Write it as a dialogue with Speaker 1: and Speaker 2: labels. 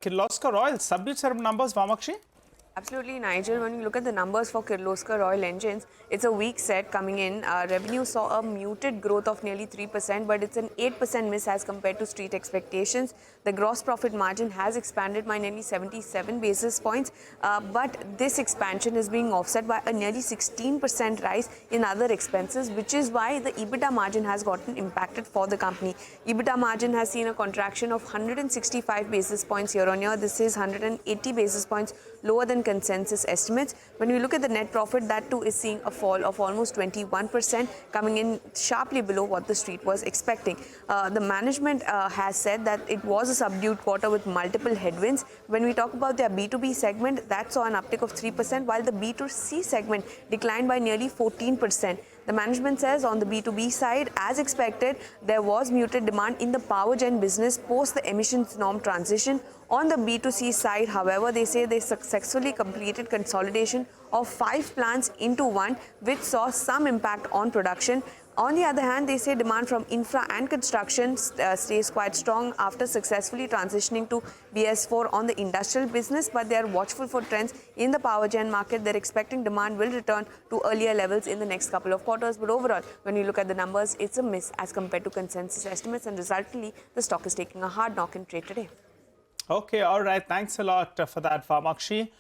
Speaker 1: Kirloskar Oil, subdued set of numbers, Vamakshi?
Speaker 2: Absolutely, Nigel. When you look at the numbers for Kirloskar Oil Engines, it's a weak set coming in. Revenue saw a muted growth of nearly 3%, but it's an 8% miss as compared to street expectations. The gross profit margin has expanded by nearly 77 basis points, but this expansion is being offset by a nearly 16% rise in other expenses, which is why the EBITDA margin has gotten impacted for the company. EBITDA margin has seen a contraction of 165 basis points year on year. This is 180 basis points lower than consensus estimates. When we look at the net profit, that too is seeing a fall of almost 21%, coming in sharply below what the street was expecting. The management has said that it was a subdued quarter with multiple headwinds. When we talk about their B2B segment, that saw an uptick of 3%, while the B2C segment declined by nearly 14%. The management says on the B2B side, as expected, there was muted demand in the power gen business post the emissions norm transition. On the B2C side, however, they say they successfully completed consolidation of 5 plants into one, which saw some impact on production. On the other hand, they say demand from infra and construction stays quite strong after successfully transitioning to BS4 on the industrial business, but they are watchful for trends in the power gen market. They're expecting demand will return to earlier levels in the next couple of quarters. But overall, when you look at the numbers, it's a miss as compared to consensus estimates, and resultantly, the stock is taking a hard knock in trade today.
Speaker 1: Okay, all right. Thanks a lot for that, Vamakshi.